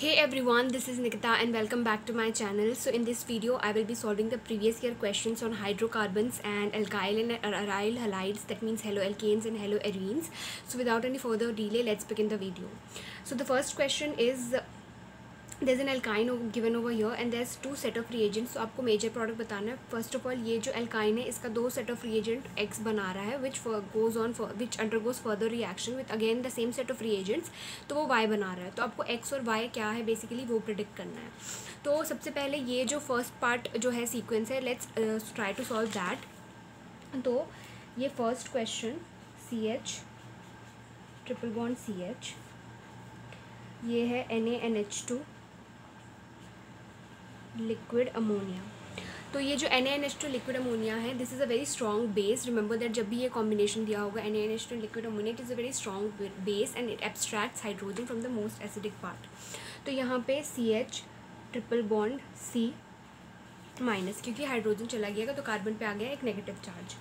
Hey everyone, this is Nikita and welcome back to my channel. So in this video, I will be solving the previous year questions on hydrocarbons and alkyl and aryl halides, that means haloalkanes and haloarenes. So without any further delay, let's begin the video. So the first question is, there's an alkyne given over here and there's two set of reagents. So आपको major product बताना है. First of all, ये जो alkyne है इसका दो set of reagent X बना रहा है which undergoes further reaction with again the same set of reagents, तो वो Y बना रहा है. तो आपको X और Y क्या है बेसिकली वो प्रिडिक्ट करना है. तो सबसे पहले ये जो फर्स्ट पार्ट जो है सीक्वेंस है, let's try to solve that. तो ये first question CH triple bond CH, ये है NaNH2 लिक्विड अमोनिया. तो ये जो NaNH2 लिक्विड अमोनिया है, this is a very strong base. Remember that जब भी ये कॉम्बिनेशन दिया होगा NaNH2 liquid ammonia, it is a very strong base and it abstracts hydrogen from the most acidic part. तो यहाँ पे CH triple bond C minus, क्योंकि hydrogen चला गया तो कार्बन पे आ गया एक नेगेटिव चार्ज.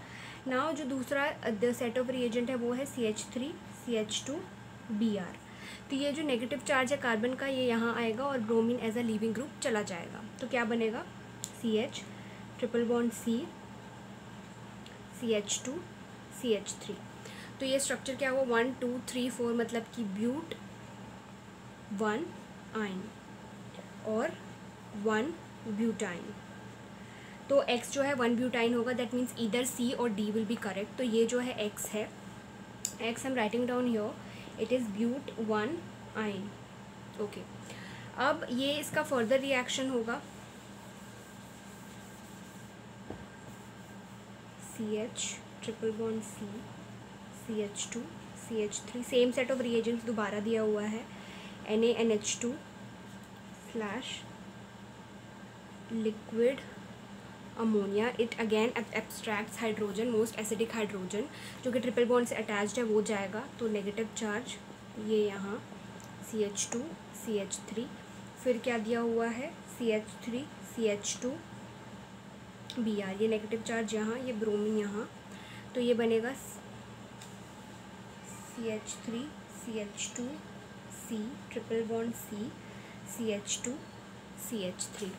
नाउ जो दूसरा द सेट ऑफ रिएजेंट है वो है CH3 CH2 Br. तो ये जो नेगेटिव चार्ज है कार्बन का ये यहाँ आएगा और bromine as a leaving group चला जाएगा. तो क्या बनेगा? CH triple bond C CH2 CH3. तो ये स्ट्रक्चर क्या हुआ? 1 2 3 4, मतलब कि ब्यूट 1 आयन और 1 ब्यूटाइन. तो X जो है 1 ब्यूटाइन होगा, दैट मीन्स ईदर C और D विल बी करेक्ट. तो ये जो है X है, X I am writing down here, it is but 1 yne. Okay, अब ये इसका फर्दर रिएक्शन होगा. CH triple bond C CH2 CH3, same set of reagents दोबारा दिया हुआ है. NaNH2 slash liquid ammonia, it again abstracts hydrogen, most acidic hydrogen जो कि ट्रिपल बॉन्ड से अटैच्ड है वो जाएगा. तो नेगेटिव चार्ज ये यहाँ CH2 CH3, फिर क्या दिया हुआ है? CH3 CH2 Br, ये नेगेटिव चार्ज यहाँ, ये ब्रोमीन यहाँ. तो ये बनेगा CH3 CH2 C triple bond C CH2 CH3.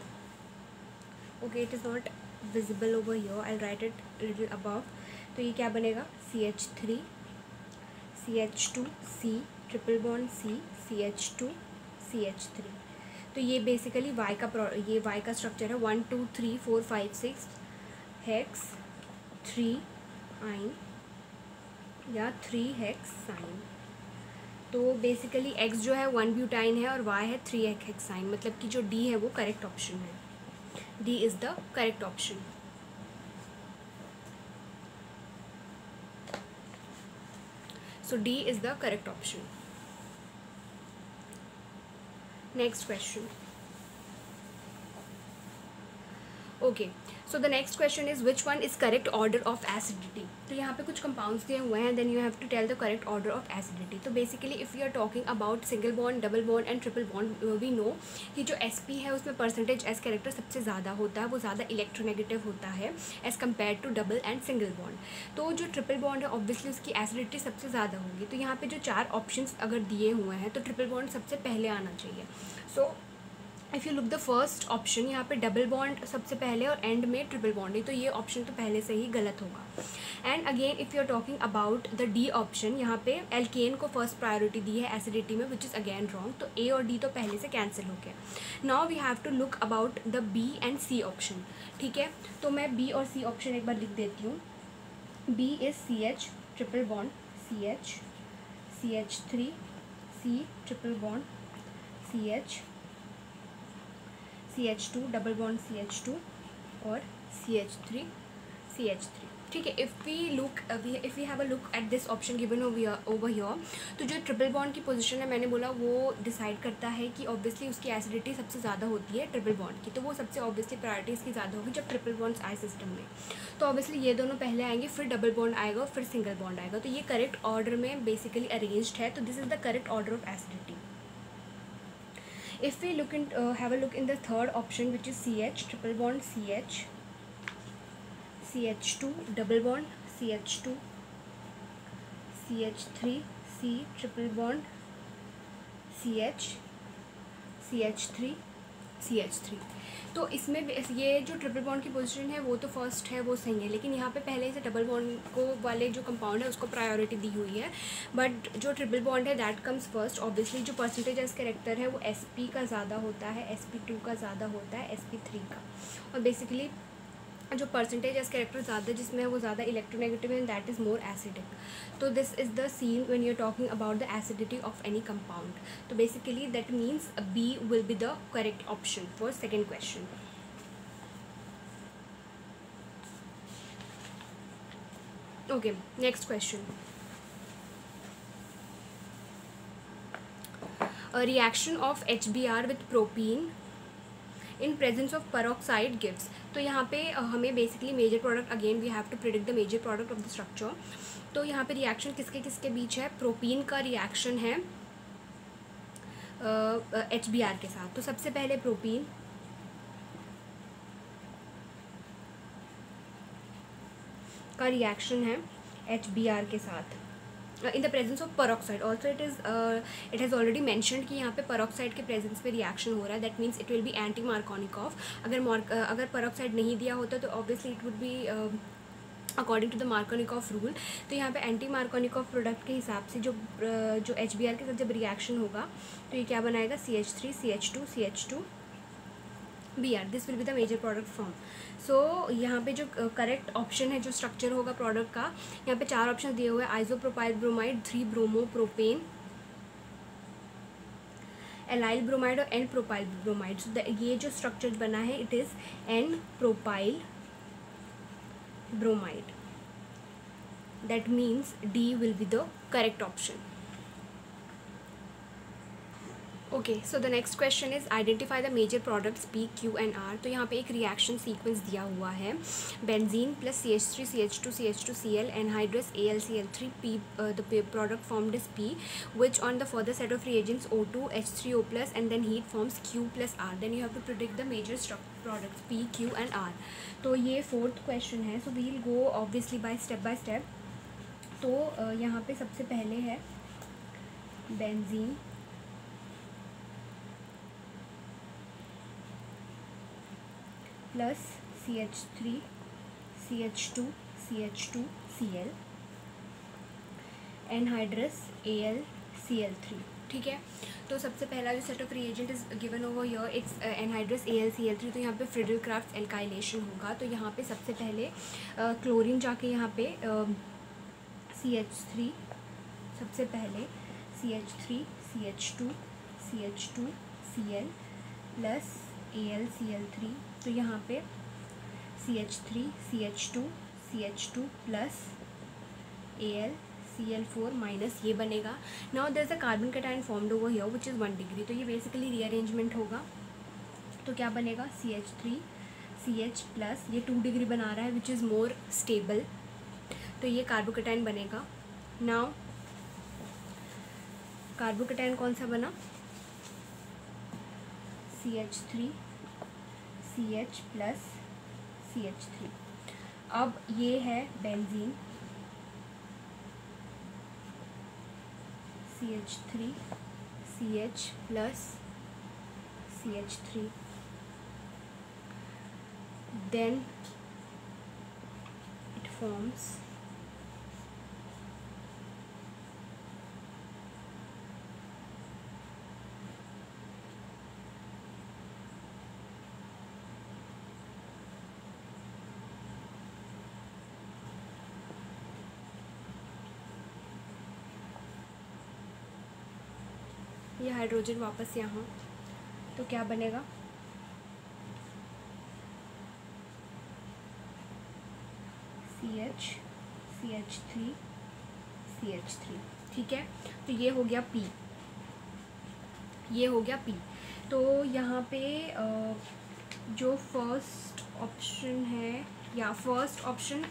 Okay, it is not visible over here, I'll write it little above. तो ये क्या बनेगा? CH3 CH2 C triple bond C CH2 CH3. तो ये बेसिकली Y का ये Y का structure है. 1 2 3 4 5 6 हेक्स 3 आइन या 3 हेक्स साइन. तो बेसिकली X जो है 1 ब्यूटाइन है और Y है 3 हेक्साइन, मतलब कि जो D है वो करेक्ट ऑप्शन है. D is the correct option. So D is the correct option. Next question. Okay, so the next question is which one is correct order of acidity. तो यहाँ पे कुछ कंपाउंड्स दिए हुए हैं, then you have to tell the correct order of acidity. तो basically if we are talking about single bond, double bond and triple bond, we know कि जो sp है उसमें परसेंटेज s कैरेक्टर सबसे ज़्यादा होता है, वो ज़्यादा इलेक्ट्रोनेगेटिव होता है as compare to double and single bond. तो जो ट्रिपल बॉन्ड है ऑब्वियसली उसकी एसिडिटी सबसे ज़्यादा होगी. तो यहाँ पे जो 4 ऑप्शंस अगर दिए हुए हैं तो ट्रिपल बॉन्ड सबसे पहले आना चाहिए. So if you look the first option, यहाँ पे डबल बॉन्ड सबसे पहले और एंड में ट्रिपल बॉन्ड है, तो ये ऑप्शन तो पहले से ही गलत होगा. And again if you are talking about the D option, यहाँ पे एल्केन को फर्स्ट प्रायोरिटी दी है एसिडिटी में, विच इज़ अगेन रॉन्ग. तो ए और डी तो पहले से कैंसिल हो गया. Now we have to look about the B and C option. ठीक है, तो मैं बी और सी ऑप्शन एक बार लिख देती हूँ. B is CH triple bond CH CH3 C triple bond CH CH2 double bond CH2 और CH3 CH3. ठीक है, if we have a look at this option given over here, तो जो ट्रिपल बॉन्ड की पोजीशन है मैंने बोला वो डिसाइड करता है कि ऑब्वियसली उसकी एसिडिटी सबसे ज़्यादा होती है ट्रिपल बॉन्ड की. तो वो सबसे ऑब्वियसली प्रायोरिटी इसकी ज़्यादा होगी जब ट्रिपल बॉन्ड्स आए सिस्टम में. तो ऑब्वियसली ये दोनों पहले आएंगे, फिर डबल बॉन्ड आएगा और फिर सिंगल बॉन्ड आएगा. तो ये करेक्ट ऑर्डर में बेसिकली अरेंज्ड है. तो this is the correct order of acidity. If we have a look in the third option, which is CH triple bond CH CH2 double bond CH2 CH3 C triple bond CH CH3 CH3। तो इसमें ये जो triple bond की position है वो तो first है, वो सही है, लेकिन यहाँ पे पहले से डबल बॉन्ड को वाले जो कंपाउंड है उसको प्रायोरिटी दी हुई है, बट जो ट्रिपल बॉन्ड है दैट कम्स फर्स्ट। ऑब्वियसली जो परसेंटेज ऑफ कैरेक्टर है वो sp का ज़्यादा होता है, sp2 का ज़्यादा होता है sp3 का, और बेसिकली जो परसेंटेज ऑफ कैरेक्टर ज़्यादा जिसमें है वो ज़्यादा electronegative and that is more acidic. तो this is the scene when you are talking about the acidity of any compound. तो basically that means B will be the correct option for second question. Okay, next question. Reaction of HBr with propene in presence of peroxide gives. तो यहाँ पे हमें basically major product, again we have to predict the major product of the structure. तो यहाँ पे reaction किसके किसके बीच है? प्रोपीन का रिएक्शन है HBr के साथ। तो सबसे पहले प्रोपीन का रिएक्शन है HBr के साथ in the presence of peroxide। Also it has already mentioned कि यहाँ पे peroxide के प्रेजेंस में रिएक्शन हो रहा है, that means it will be anti Markovnikov. अगर peroxide नहीं दिया होता तो obviously it would be according to the Markovnikov rule. तो यहाँ पे एंटी मार्कोनिकॉफ प्रोडक्ट के हिसाब से जो HBr के साथ जब रिएक्शन होगा तो ये क्या बनाएगा? CH3 CH2 CH2 Br। This will be the major product form. So यहाँ पे जो करेक्ट ऑप्शन है, जो स्ट्रक्चर होगा प्रोडक्ट का, यहाँ पे 4 ऑप्शन दिए हुए हैं: isopropyl bromide, 3 bromo propane, allyl bromide और एन प्रोपाइल ब्रोमाइड। सो ये जो स्ट्रक्चर बना है it is n propyl bromide. That means D will be the correct option. Okay, so the next question is identify the major products P, Q and R। तो यहाँ पे एक reaction sequence दिया हुआ है: benzene plus CH3 CH2 CH2 Cl anhydrous AlCl3 P, the product formed is P, which on the further set of reagents O2 H3O plus and then heat forms Q plus R. Then you have to predict the major products P, Q and R. तो ये fourth question है, so we will go obviously by step. तो यहाँ पे सबसे पहले है benzene plus CH3 CH2 CH2 Cl anhydrous AlCl3। ठीक है, तो सबसे पहला जो set of reagent is given over here it's anhydrous AlCl3। तो यहाँ पे फ्रिडल क्राफ्ट एल्काइलेशन होगा। तो यहाँ पे सबसे पहले क्लोरीन जाके यहाँ पे CH3, सबसे पहले CH3 CH2 CH2 Cl plus AlCl3। तो यहाँ पे CH3 CH2 CH2 plus AlCl4 minus ये बनेगा। Now there is a carbon cation formed over here which is 1 degree. तो ये बेसिकली रीअरेंजमेंट होगा। तो क्या बनेगा? CH3 CH प्लस ये 2 डिग्री बना रहा है विच इज़ मोर स्टेबल। तो ये कार्बोकैटायन बनेगा। नाउ कार्बोकैटायन कौन सा बना? CH3 CH plus CH3। अब ये है benzene CH3 CH plus CH3, then it forms ये हाइड्रोजन वापस यहाँ, तो क्या बनेगा? CH CH3 CH3। ठीक है, तो ये हो गया P, ये हो गया P। तो यहाँ पे जो फर्स्ट ऑप्शन है या first option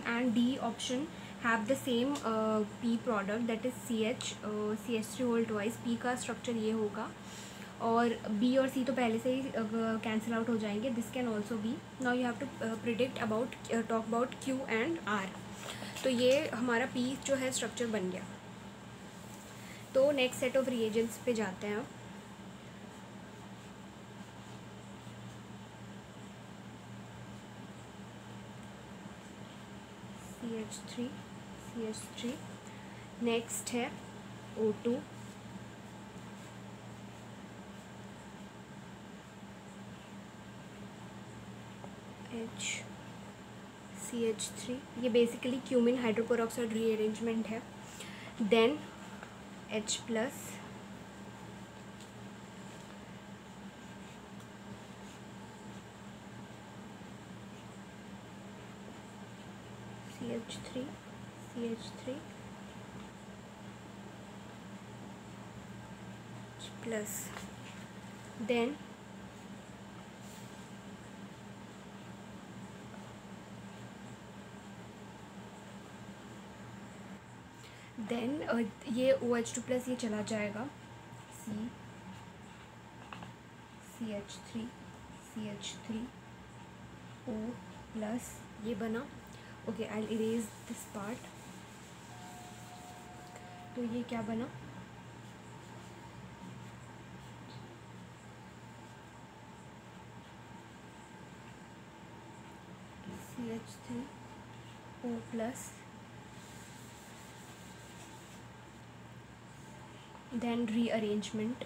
and D option have the same P product, that is CH3 whole twice। P का स्ट्रक्चर ये होगा और B और C तो पहले से ही कैंसिल आउट हो जाएंगे। This can also be. Now you have to predict about talk about Q and R। तो ये हमारा P जो है स्ट्रक्चर बन गया। तो नेक्स्ट सेट ऑफ रिएजेंट्स पे जाते हैं. CH3 CH3. नेक्स्ट है O2, CH3. ये बेसिकली क्यूमिन हाइड्रोपेरोक्साइड रीअरेंजमेंट है. Then H plus, CH3 CH3 H plus. Then ये OH2 प्लस ये चला जाएगा, CH3 CH3 O प्लस, ये बना. Okay, I erase this part. तो ये क्या बना, CH3 O plus. then rearrangement,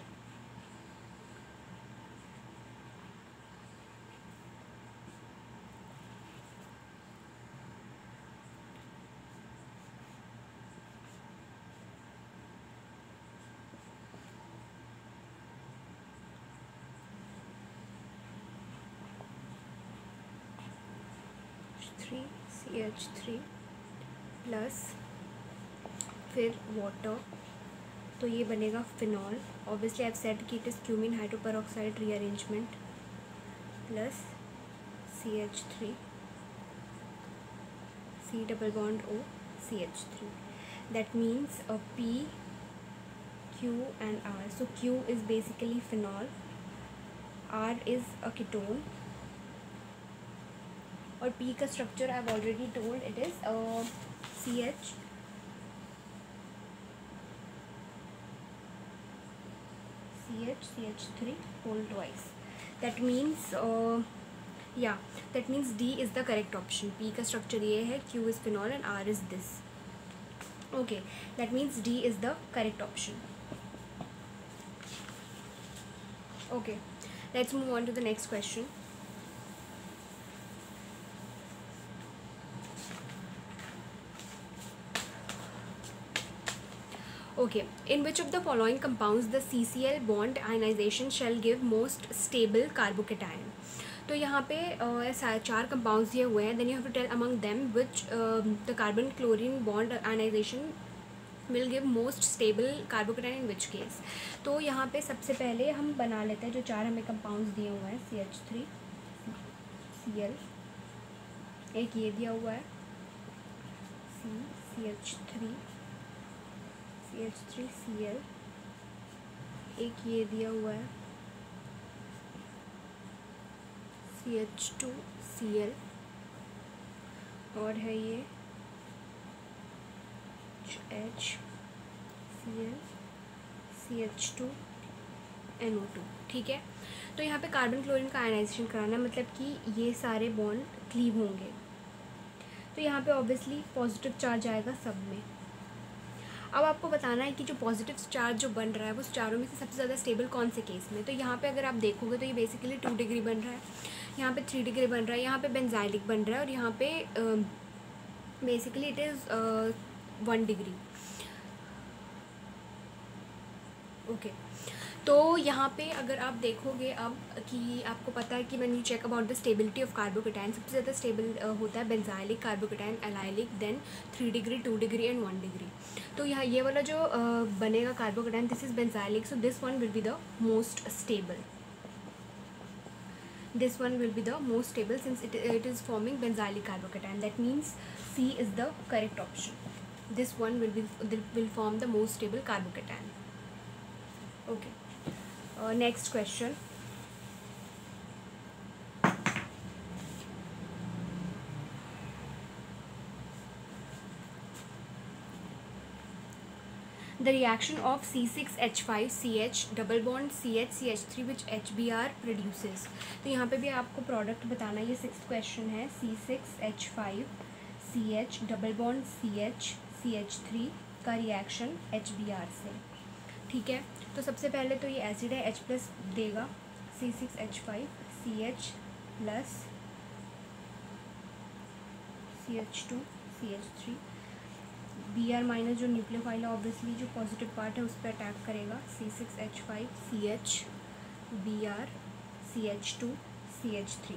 CH3 plus, फिर वाटर. तो ये बनेगा phenol. Obviously I have said कि it is cumene hydroperoxide rearrangement plus CH3 C double bond O CH3. That means P, Q and R. So Q is basically phenol, R is a ketone, और P का structure I have already told, it is CH3 whole twice. That means that means D is the correct option. P का structure ये है, Q is phenol and R is this. Okay, that means D is the correct option. Okay, let's move on to the next question. Okay, in which of the following compounds the CCl bond ionization shall give most stable carbocation? तो यहाँ पे 4 compounds दिए हुए हैं. Then you have to tell among them which the carbon chlorine bond ionization will give most stable carbocation in which case. तो यहाँ पे सबसे पहले हम बना लेते हैं जो 4 हमें कंपाउंड्स दिए हुए हैं. CH3 Cl, एक ये दिया हुआ है CH3 Cl, एक ये दिया हुआ है CH2 Cl, और है ये H Cl CH2 NO2. ठीक है, तो यहाँ पे कार्बन क्लोरीन का आयनाइजेशन कराना है, मतलब कि ये सारे बॉन्ड क्लीव होंगे. तो यहाँ पे ऑब्वियसली पॉजिटिव चार्ज आएगा सब में. अब आपको बताना है कि जो पॉजिटिव चार्ज जो बन रहा है वो चारों में से सबसे ज़्यादा स्टेबल कौन से केस में. तो यहाँ पे अगर आप देखोगे तो ये बेसिकली 2 डिग्री बन रहा है, यहाँ पे 3 डिग्री बन रहा है, यहाँ पे बेंजाइलिक बन रहा है, और यहाँ पे basically it is 1 degree. Okay, तो यहाँ पे अगर आप देखोगे अब कि आपको पता है कि when you check about the stability of carbocation, सबसे ज़्यादा स्टेबल होता है benzylic carbocation, allylic, then 3 degree 2 degree and 1 degree. तो यहाँ ये वाला जो बनेगा carbocation, this is benzylic, so this one will be the most stable. This one will be the most stable since it is forming benzylic carbocation. That means C is the correct option. This one will form the most stable carbocation. Okay. Next question. the reaction of C6H5CH double bond CH3 which HBr produces। तो यहाँ पे भी आपको product बताना, ये 6th question है। C6H5CH double bond CH3 का reaction HBr से, ठीक है। तो सबसे पहले तो ये एसिड है, H प्लस देगा, C6H5CH plus CH2CH3, Br minus जो न्यूक्लियोफाइल है ऑब्वियसली जो पॉजिटिव पार्ट है उस पर अटैक करेगा, C6H5CH Br CH2CH3।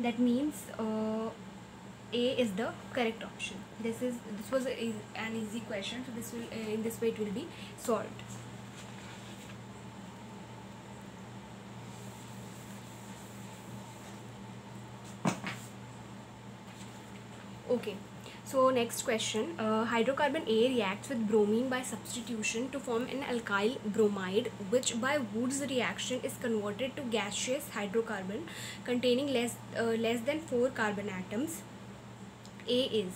That means A is the correct option. This was an easy question, so this will in this way it will be solved. Okay, so next question, hydrocarbon A reacts with bromine by substitution to form an alkyl bromide, which by Wood's reaction is converted to gaseous hydrocarbon containing less than 4 carbon atoms. A is,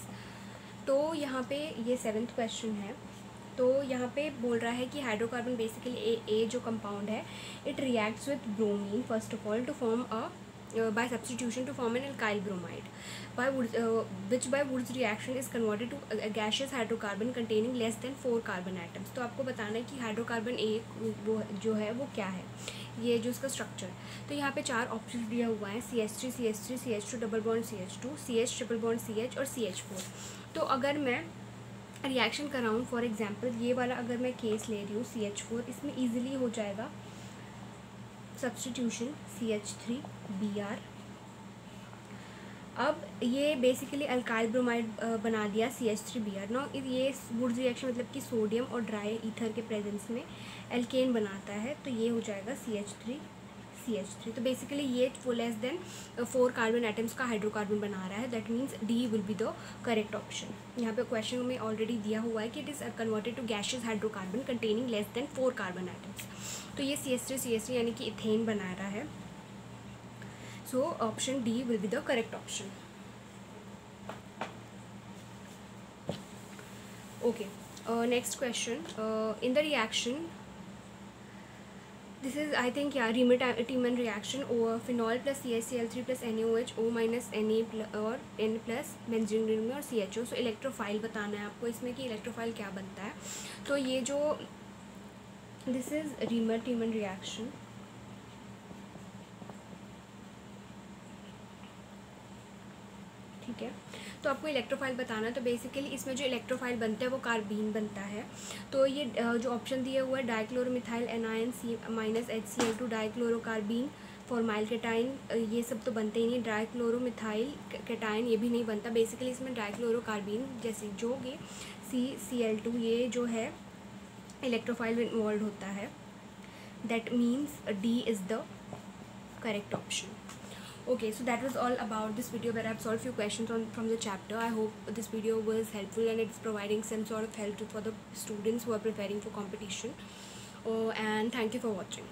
तो यहाँ पे ये 7th question है। तो यहाँ पे बोल रहा है कि हाइड्रोकार्बन बेसिकली ए जो कंपाउंड है, it reacts with bromine first of all to form by substitution to form an alkyl bromide, which by Wood's reaction is converted to a gaseous hydrocarbon containing less than 4 carbon atoms। तो आपको बताना है कि hydrocarbon ए वो जो है वो क्या है, ये जो इसका स्ट्रक्चर। तो यहाँ पे 4 ऑप्शन दिया हुआ है, CH3 CH3 CH2 double bond CH2 CH triple bond CH और CH4। तो अगर मैं रिएक्शन कराऊँ, फॉर एग्जांपल ये वाला अगर मैं केस ले रही हूँ CH4, इसमें ईजिली हो जाएगा सब्स्टिट्यूशन CH3 Br। अब ये बेसिकली अल्काइल ब्रोमाइड बना दिया CH3 Br। नो ये वुड्स रिएक्शन मतलब कि सोडियम और ड्राई ईथर के प्रेजेंस में एल्केन बनाता है, तो ये हो जाएगा CH3। तो बेसिकली ये लेस देन 4 कार्बन एटम्स का हाइड्रोकार्बन बना रहा है, that means D will be the correct option. यहाँ पे क्वेश्चन में ऑलरेडी दिया हुआ है कि it is converted to gaseous hydrocarbon containing less than 4 carbon atoms. तो ये CH3 यानी कि इथेन बना रहा है, so option D will be the correct option. Okay, next question, in the reaction, this is I think या Reimer Tiemann reaction, phenol plus CaCl3 plus NaOH O minus Na और N plus benzene में और CHO। सो electrophile बताना है आपको इसमें कि electrophile क्या बनता है। तो ये जो दिस इज रीमेट-टीमन रिएक्शन, ठीक है। तो आपको इलेक्ट्रोफाइल बताना है, तो बेसिकली इसमें जो इलेक्ट्रोफाइल बनता है वो कार्बीन बनता है। तो ये जो ऑप्शन दिया हुआ है dichloromethyl anion C minus HCl2 dichlorocarbene formyl cation, ये सब तो बनते ही नहीं। डाइक्लोरोमिथाइल केटाइन ये भी नहीं बनता। बेसिकली इसमें डाइक्लोरोकार्बीन जैसे जो ये CCl2 ये जो है इलेक्ट्रोफाइल इन्वॉल्व होता है, that means D is the correct option. Okay, so that was all about this video where I have solved few questions from the chapter. I hope this video was helpful and it's providing some sort of help for the students who are preparing for competition. And thank you for watching.